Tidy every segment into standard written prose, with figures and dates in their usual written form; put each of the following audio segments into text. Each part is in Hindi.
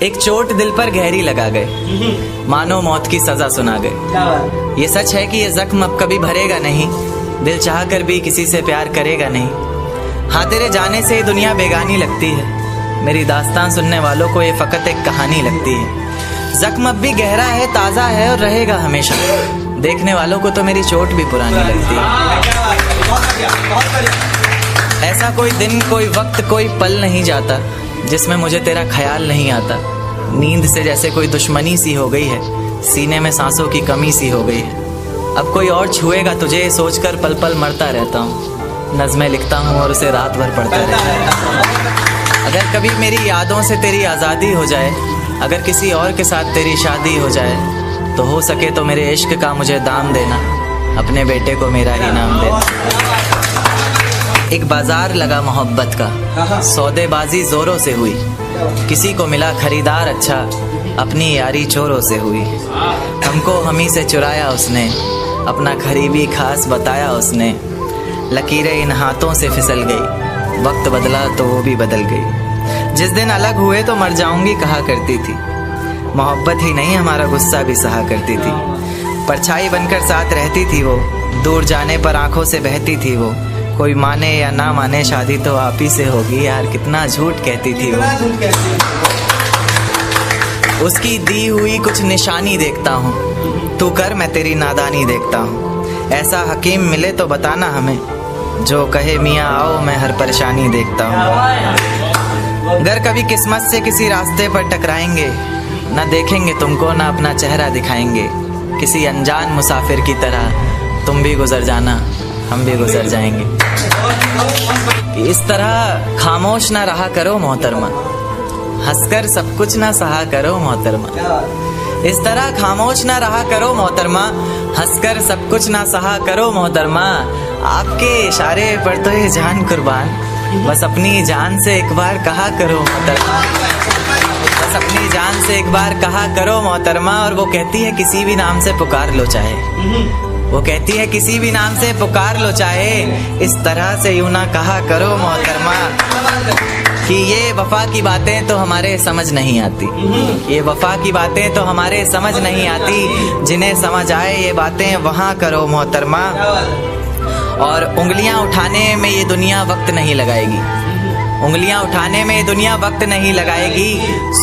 एक चोट दिल पर गहरी लगा गए, मानो मौत की सजा सुना गए। ये सच है कि ये जख्म अब कभी भरेगा नहीं, दिल चाह कर भी किसी से प्यार करेगा नहीं। हाँ, तेरे जाने से ये दुनिया बेगानी लगती है, मेरी दास्तान सुनने वालों को ये फकत एक कहानी लगती है। जख्म अब भी गहरा है, ताज़ा है और रहेगा हमेशा, देखने वालों को तो मेरी चोट भी पुरानी लगती है। ऐसा कोई दिन, कोई वक्त, कोई पल नहीं जाता जिसमें मुझे तेरा ख्याल नहीं आता। नींद से जैसे कोई दुश्मनी सी हो गई है, सीने में सांसों की कमी सी हो गई है। अब कोई और छुएगा तुझे सोचकर पल पल मरता रहता हूँ। नज़्में लिखता हूँ और उसे रात भर पढ़ता रहता हूँ। अगर कभी मेरी यादों से तेरी आज़ादी हो जाए, अगर किसी और के साथ तेरी शादी हो जाए, तो हो सके तो मेरे इश्क का मुझे दाम देना, अपने बेटे को मेरा ही नाम देना। एक बाजार लगा मोहब्बत का, सौदेबाजी जोरों से हुई, किसी को मिला खरीदार अच्छा, अपनी यारी चोरों से हुई। हमको हमी से चुराया उसने, अपना करीबी खास बताया उसने। लकीरें इन हाथों से फिसल गई, वक्त बदला तो वो भी बदल गई। जिस दिन अलग हुए तो मर जाऊंगी कहा करती थी, मोहब्बत ही नहीं हमारा गुस्सा भी सहा करती थी। परछाई बनकर साथ रहती थी वो, दूर जाने पर आंखों से बहती थी वो। कोई माने या ना माने शादी तो आप ही से होगी, यार कितना झूठ कहती थी वो। उसकी दी हुई कुछ निशानी देखता हूँ, तू कर मैं तेरी नादानी देखता हूँ। ऐसा हकीम मिले तो बताना हमें, जो कहे मियाँ आओ मैं हर परेशानी देखता हूँ। अगर कभी किस्मत से किसी रास्ते पर टकराएंगे, ना देखेंगे तुमको ना अपना चेहरा दिखाएंगे। किसी अनजान मुसाफिर की तरह तुम भी गुजर जाना, हम भी गुजर जाएंगे। इस तरह खामोश ना रहा करो मोहतरमा, हंसकर सब कुछ ना सहा करो मोहतरमा। इस तरह खामोश ना रहा करो मोहतरमा, हंसकर सब कुछ ना सहा करो मोहतरमा। आपके इशारे पर तो ये जान कुर्बान, बस अपनी जान से एक बार कहा करो मोहतरमा। बस अपनी जान से एक बार कहा करो मोहतरमा। और वो कहती है किसी भी नाम से पुकार लो चाहे, वो कहती है किसी भी नाम से पुकार लो चाहे, इस तरह से यूं ना कहा करो मोहतरमा। कि ये वफा की बातें तो हमारे समझ नहीं आती, ये वफा की बातें तो हमारे समझ नहीं आती। जिन्हें समझ आए ये बातें वहाँ करो मोहतरमा। और उंगलियां उठाने में ये दुनिया वक्त नहीं लगाएगी, उंगलियां उठाने में ये दुनिया वक्त नहीं लगाएगी।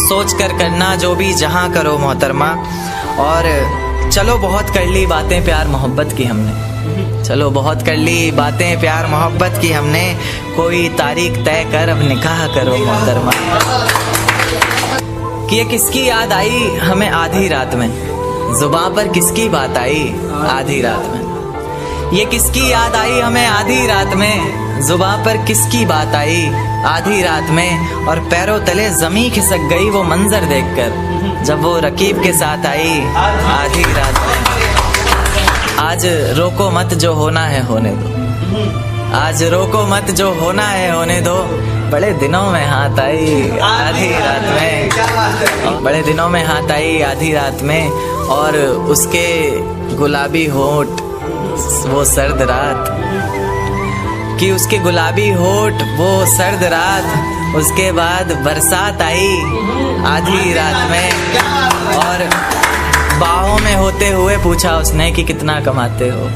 सोच कर करना जो भी जहाँ करो मोहतरमा। और चलो बहुत कर ली बातें प्यार मोहब्बत की हमने, चलो बहुत कर ली बातें प्यार मोहब्बत की हमने। कोई तारीख तय कर अब निकाह करो मोहतरमा। कि ये किसकी याद आई हमें आधी रात में, जुबान पर किसकी बात आई आधी रात में। ये किसकी याद आई हमें आधी रात में, जुबान पर किसकी बात आई आधी रात में। और पैरों तले जमी खिसक गई वो मंजर देखकर, जब वो रकीब के साथ आई आधी रात में। आज रोको मत जो होना है होने दो, आज रोको मत जो होना है होने दो। बड़े दिनों में हाथ आई आधी रात में, बड़े दिनों में हाथ आई आधी रात में। और उसके गुलाबी होंठ वो सर्द रात, कि उसके गुलाबी होठ वो सर्द रात। उसके बाद बरसात आई आधी रात में। और बाहों में होते हुए पूछा उसने कि कितना कमाते हो,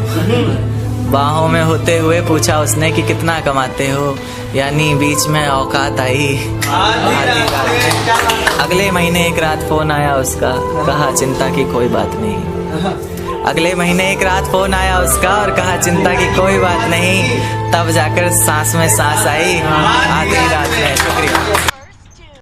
बाहों में होते हुए पूछा उसने कि कितना कमाते हो। यानी बीच में औकात आई आधी रात में। अगले महीने एक रात फोन आया उसका, कहा चिंता की कोई बात नहीं। अगले महीने एक रात फोन आया उसका और कहा चिंता की कोई बात नहीं। तब जाकर सांस में सांस आई आधी रात में। शुक्रिया।